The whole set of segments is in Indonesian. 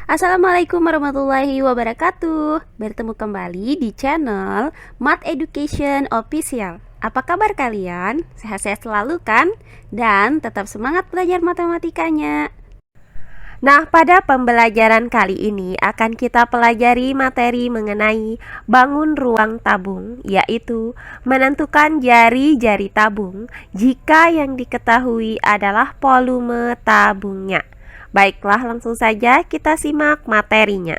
Assalamualaikum warahmatullahi wabarakatuh. Bertemu kembali di channel Math Education Official. Apa kabar kalian? Sehat-sehat selalu kan? Dan tetap semangat belajar matematikanya. Nah, pada pembelajaran kali ini akan kita pelajari materi mengenai bangun ruang tabung, yaitu menentukan jari-jari tabung jika yang diketahui adalah volume tabungnya. Baiklah, langsung saja kita simak materinya.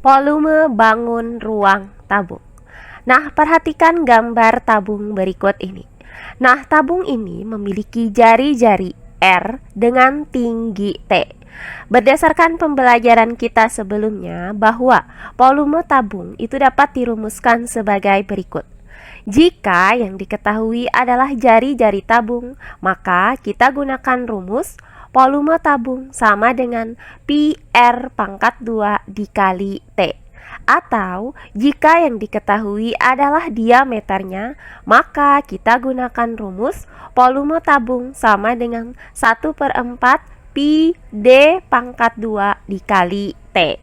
Volume bangun ruang tabung. Nah, perhatikan gambar tabung berikut ini. Nah, tabung ini memiliki jari-jari R dengan tinggi T. Berdasarkan pembelajaran kita sebelumnya bahwa volume tabung itu dapat dirumuskan sebagai berikut. Jika yang diketahui adalah jari-jari tabung, maka kita gunakan rumus volume tabung sama dengan pi R pangkat 2 dikali T. Atau jika yang diketahui adalah diameternya, maka kita gunakan rumus volume tabung sama dengan 1/4 pi D pangkat 2 dikali T.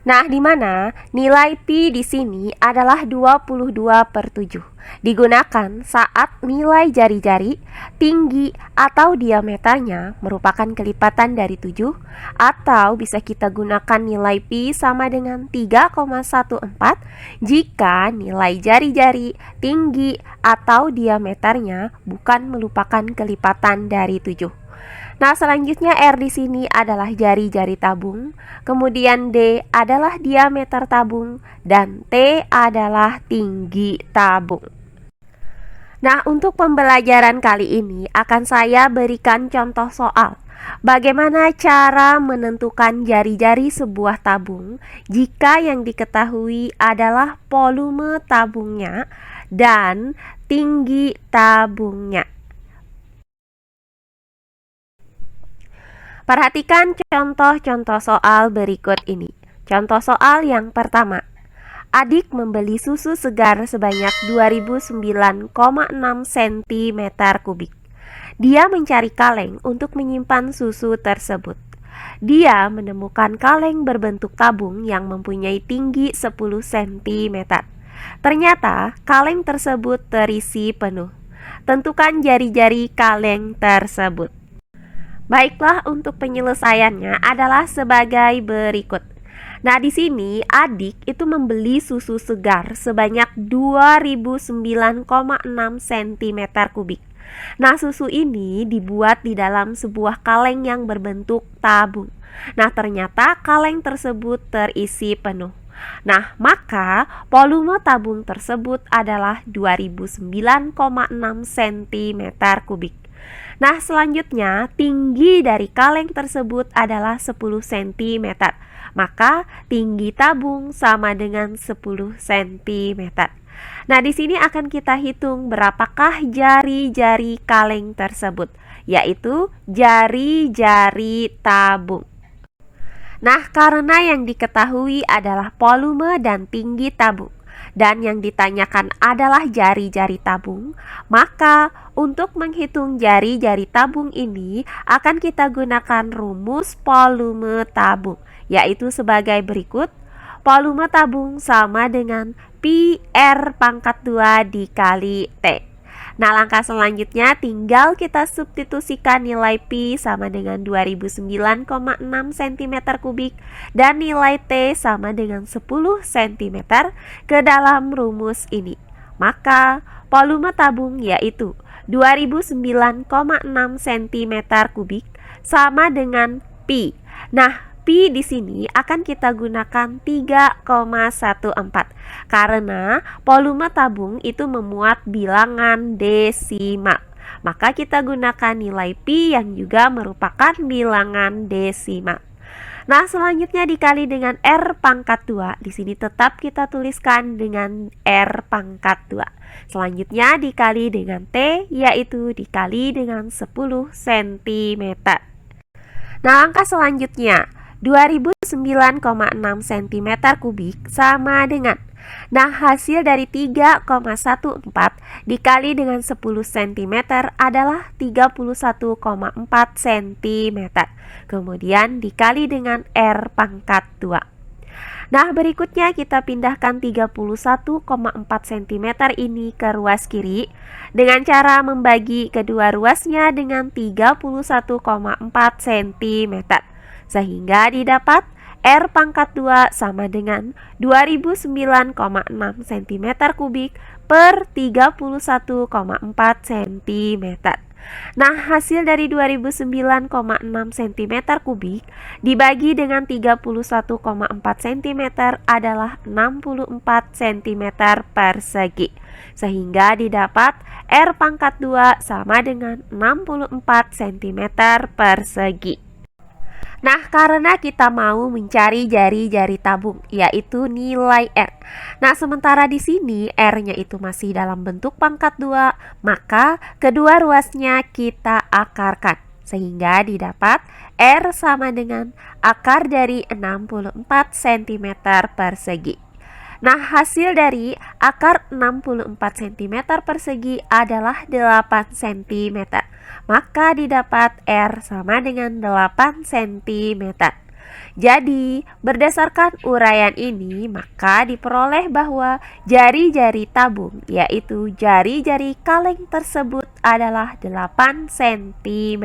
Nah, di mana nilai pi di sini adalah 22/7. Digunakan saat nilai jari-jari, tinggi atau diameternya merupakan kelipatan dari 7, atau bisa kita gunakan nilai pi sama dengan 3,14 jika nilai jari-jari, tinggi atau diameternya bukan merupakan kelipatan dari 7. Nah, selanjutnya R di sini adalah jari-jari tabung, kemudian D adalah diameter tabung, dan T adalah tinggi tabung. Nah, untuk pembelajaran kali ini akan saya berikan contoh soal bagaimana cara menentukan jari-jari sebuah tabung jika yang diketahui adalah volume tabungnya dan tinggi tabungnya. Perhatikan contoh-contoh soal berikut ini. Contoh soal yang pertama. Adik membeli susu segar sebanyak 2009,6 cm3. Dia mencari kaleng untuk menyimpan susu tersebut. Dia menemukan kaleng berbentuk tabung yang mempunyai tinggi 10 cm. Ternyata kaleng tersebut terisi penuh. Tentukan jari-jari kaleng tersebut. Baiklah, untuk penyelesaiannya adalah sebagai berikut. Nah, di sini adik itu membeli susu segar sebanyak 2009,6 cm3. Nah, susu ini dibuat di dalam sebuah kaleng yang berbentuk tabung. Nah, ternyata kaleng tersebut terisi penuh. Nah, maka volume tabung tersebut adalah 2009,6 cm3. Nah, selanjutnya tinggi dari kaleng tersebut adalah 10 cm. Maka tinggi tabung sama dengan 10 cm. Nah, di sini akan kita hitung berapakah jari-jari kaleng tersebut, yaitu jari-jari tabung. Nah, karena yang diketahui adalah volume dan tinggi tabung, dan yang ditanyakan adalah jari-jari tabung, maka untuk menghitung jari-jari tabung ini akan kita gunakan rumus volume tabung, yaitu sebagai berikut. Volume tabung sama dengan pi R pangkat 2 dikali T. Nah, langkah selanjutnya tinggal kita substitusikan nilai pi sama dengan 2009,6 cm3 dan nilai T sama dengan 10 cm ke dalam rumus ini. Maka volume tabung yaitu 2009,6 cm3 sama dengan pi. Nah, pi di sini akan kita gunakan 3,14 karena volume tabung itu memuat bilangan desimal. Maka kita gunakan nilai pi yang juga merupakan bilangan desimal. Nah, selanjutnya dikali dengan R pangkat 2. Di sini tetap kita tuliskan dengan R pangkat 2. Selanjutnya dikali dengan T, yaitu dikali dengan 10 cm. Nah, angka selanjutnya 2009,6 cm kubik sama dengan, nah, hasil dari 3,14 dikali dengan 10 cm adalah 31,4 cm. Kemudian dikali dengan R pangkat 2. Nah, berikutnya kita pindahkan 31,4 cm ini ke ruas kiri dengan cara membagi kedua ruasnya dengan 31,4 cm. Sehingga didapat R pangkat 2 sama dengan 2009,6 cm kubik per 31,4 cm. Nah, hasil dari 2009,6 cm kubik dibagi dengan 31,4 cm adalah 64 cm persegi. Sehingga didapat R pangkat 2 sama dengan 64 cm persegi. Nah, karena kita mau mencari jari-jari tabung, yaitu nilai R. Nah, sementara di sini R-nya itu masih dalam bentuk pangkat 2, maka kedua ruasnya kita akarkan. Sehingga didapat R sama dengan akar dari 64 cm persegi. Nah, hasil dari akar 64 cm persegi adalah 8 cm. Maka didapat R sama dengan 8 cm. Jadi, berdasarkan uraian ini, maka diperoleh bahwa jari-jari tabung, yaitu jari-jari kaleng tersebut adalah 8 cm.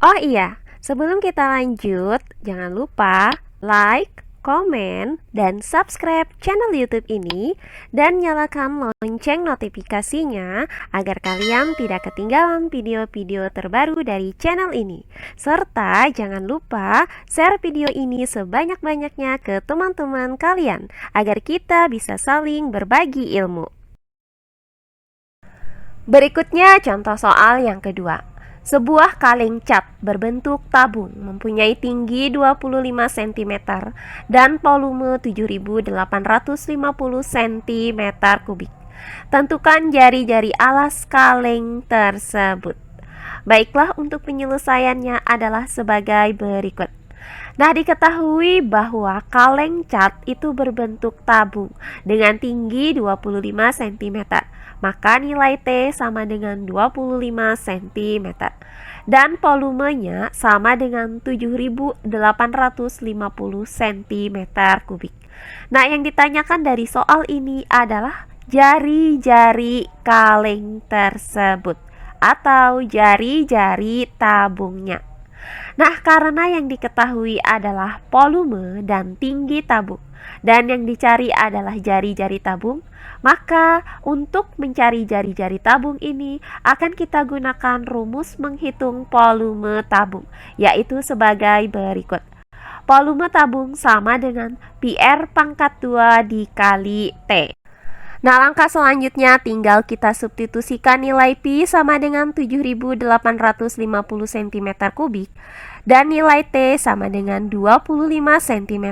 Oh iya, sebelum kita lanjut, jangan lupa like, komen, dan subscribe channel YouTube ini dan nyalakan lonceng notifikasinya agar kalian tidak ketinggalan video-video terbaru dari channel ini. Serta jangan lupa share video ini sebanyak-banyaknya ke teman-teman kalian agar kita bisa saling berbagi ilmu. Berikutnya contoh soal yang kedua. Sebuah kaleng cat berbentuk tabung mempunyai tinggi 25 cm dan volume 7.850 cm kubik. Tentukan jari-jari alas kaleng tersebut. Baiklah, untuk penyelesaiannya adalah sebagai berikut. Nah, diketahui bahwa kaleng cat itu berbentuk tabung dengan tinggi 25 cm. Maka nilai T sama dengan 25 cm dan volumenya sama dengan 7.850 cm kubik. Nah, yang ditanyakan dari soal ini adalah jari-jari kaleng tersebut atau jari-jari tabungnya. Nah, karena yang diketahui adalah volume dan tinggi tabung dan yang dicari adalah jari-jari tabung, maka untuk mencari jari-jari tabung ini akan kita gunakan rumus menghitung volume tabung, yaitu sebagai berikut. Volume tabung sama dengan PR pangkat 2 dikali T. Nah, langkah selanjutnya tinggal kita substitusikan nilai Pi sama dengan 7.850 cm kubik dan nilai T sama dengan 25 cm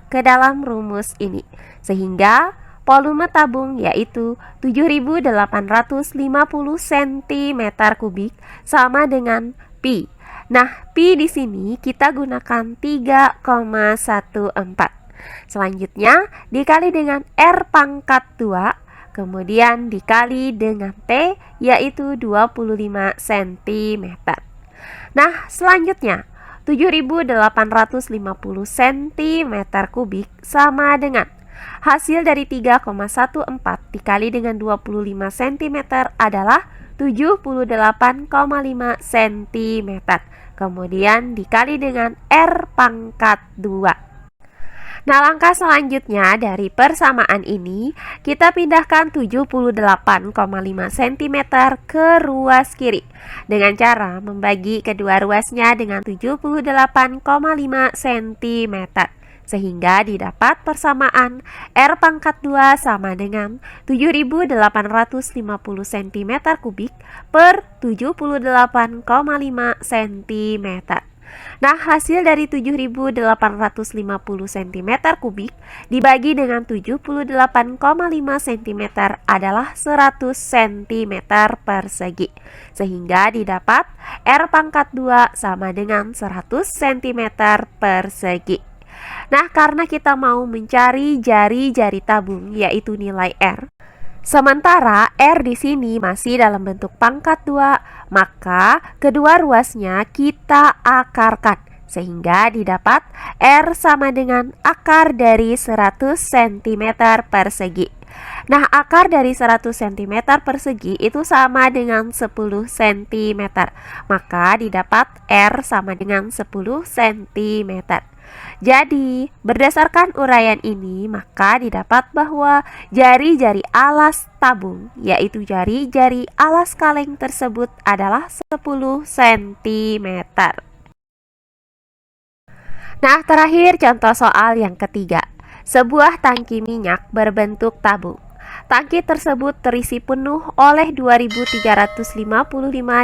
ke dalam rumus ini. Sehingga volume tabung yaitu 7.850 cm kubik sama dengan Pi. Nah, Pi di sini kita gunakan 3,14. Selanjutnya dikali dengan R pangkat 2, kemudian dikali dengan T yaitu 25 cm. Nah, selanjutnya 7.850 cm kubik sama dengan hasil dari 3,14 dikali dengan 25 cm adalah 78,5 cm. Kemudian dikali dengan R pangkat 2. Nah, langkah selanjutnya dari persamaan ini, kita pindahkan 78,5 cm ke ruas kiri dengan cara membagi kedua ruasnya dengan 78,5 cm. Sehingga didapat persamaan R pangkat 2 sama dengan 7.850 cm kubik per 78,5 cm. Nah, hasil dari 7.850 cm kubik dibagi dengan 78,5 cm adalah 100 cm persegi. Sehingga didapat R pangkat 2 sama dengan 100 cm persegi. Nah, karena kita mau mencari jari-jari tabung, yaitu nilai R, sementara R di sini masih dalam bentuk pangkat 2, maka kedua ruasnya kita akarkan. Sehingga didapat R sama dengan akar dari 100 cm persegi. Nah, akar dari 100 cm persegi itu sama dengan 10 cm. Maka didapat R sama dengan 10 cm. Jadi, berdasarkan uraian ini, maka didapat bahwa jari-jari alas tabung, yaitu jari-jari alas kaleng tersebut adalah 10 cm. Nah, terakhir contoh soal yang ketiga. Sebuah tangki minyak berbentuk tabung. Tangki tersebut terisi penuh oleh 2.355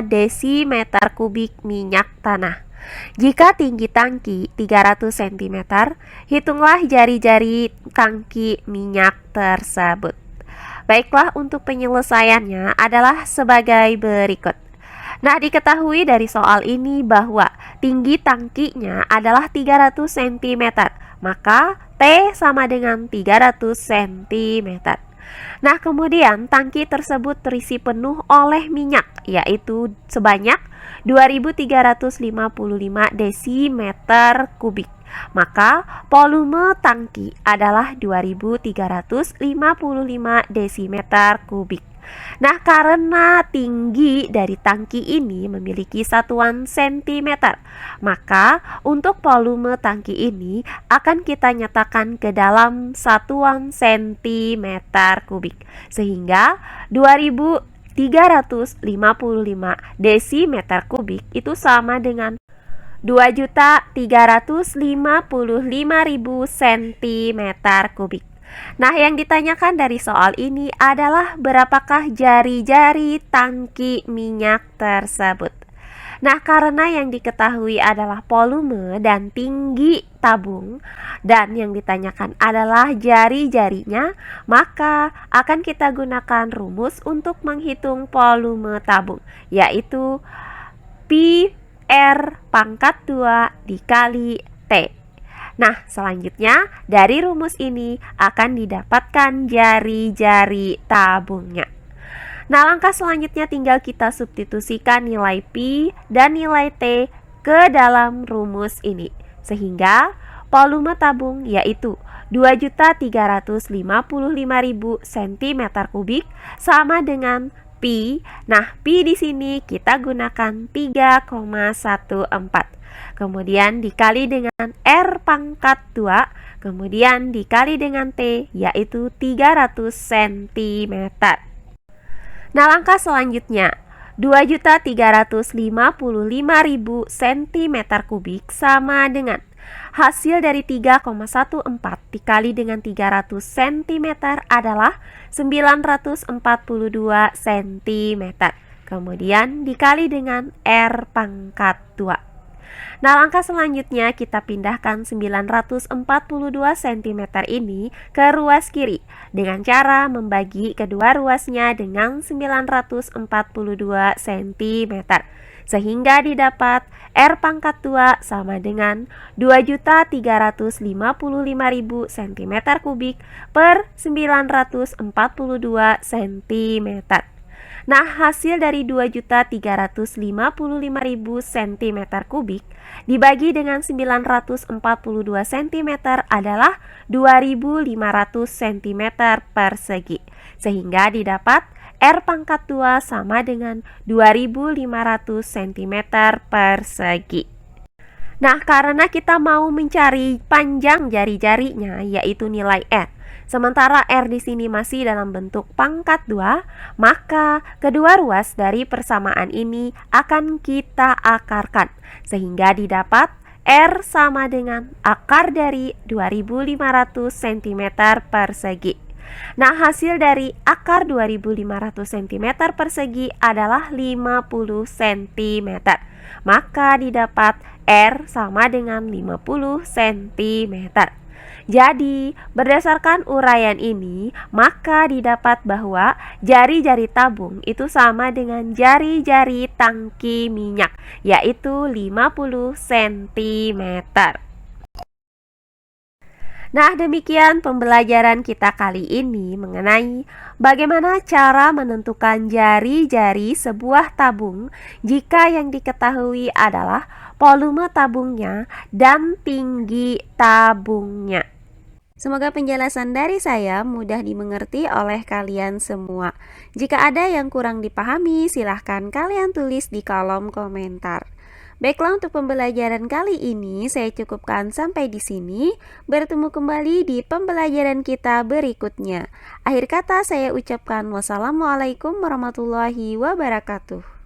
desimeter kubik minyak tanah. Jika tinggi tangki 300 cm, hitunglah jari-jari tangki minyak tersebut. Baiklah, untuk penyelesaiannya adalah sebagai berikut. Nah, diketahui dari soal ini bahwa tinggi tangkinya adalah 300 cm, maka T sama dengan 300 cm. Nah, kemudian tangki tersebut terisi penuh oleh minyak, yaitu sebanyak 2.355 desimeter kubik. Maka volume tangki adalah 2.355 desimeter kubik. Nah, karena tinggi dari tangki ini memiliki satuan cm, maka untuk volume tangki ini akan kita nyatakan ke dalam satuan cm kubik. Sehingga 2.355 desimeter kubik itu sama dengan 2.355.000 cm kubik. Nah, yang ditanyakan dari soal ini adalah berapakah jari-jari tangki minyak tersebut. Nah, karena yang diketahui adalah volume dan tinggi tabung, dan yang ditanyakan adalah jari-jarinya, maka akan kita gunakan rumus untuk menghitung volume tabung, yaitu Pi R pangkat 2 dikali T. Nah, selanjutnya dari rumus ini akan didapatkan jari-jari tabungnya. Nah, langkah selanjutnya tinggal kita substitusikan nilai Pi dan nilai T ke dalam rumus ini. Sehingga volume tabung yaitu 2.355.000 cm kubik sama dengan Pi. Nah, Pi di sini kita gunakan 3,14. Kemudian dikali dengan R pangkat 2, kemudian dikali dengan T, yaitu 300 cm. Nah, langkah selanjutnya 2.355.000 cm kubik sama dengan hasil dari 3,14 dikali dengan 300 cm adalah 942 cm. Kemudian dikali dengan R pangkat 2. Nah, langkah selanjutnya kita pindahkan 942 cm ini ke ruas kiri dengan cara membagi kedua ruasnya dengan 942 cm. Sehingga didapat R pangkat 2 sama dengan 2.355.000 cm kubik per 942 cm. Nah, hasil dari 2.355.000 cm kubik dibagi dengan 942 cm adalah 2.500 cm persegi. Sehingga didapat R pangkat 2 sama dengan 2.500 cm persegi. Nah, karena kita mau mencari panjang jari-jarinya, yaitu nilai R, sementara R di sini masih dalam bentuk pangkat 2, maka kedua ruas dari persamaan ini akan kita akarkan sehingga didapat R sama dengan akar dari 2500 cm persegi. Nah, hasil dari akar 2500 cm persegi adalah 50 cm. Maka didapat R sama dengan 50 cm. Jadi, berdasarkan uraian ini, maka didapat bahwa jari-jari tabung itu sama dengan jari-jari tangki minyak, yaitu 50 cm. Nah, demikian pembelajaran kita kali ini mengenai bagaimana cara menentukan jari-jari sebuah tabung jika yang diketahui adalah volume tabungnya dan tinggi tabungnya. Semoga penjelasan dari saya mudah dimengerti oleh kalian semua. Jika ada yang kurang dipahami, silahkan kalian tulis di kolom komentar. Baiklah, untuk pembelajaran kali ini saya cukupkan sampai di sini. Bertemu kembali di pembelajaran kita berikutnya. Akhir kata saya ucapkan wassalamualaikum warahmatullahi wabarakatuh.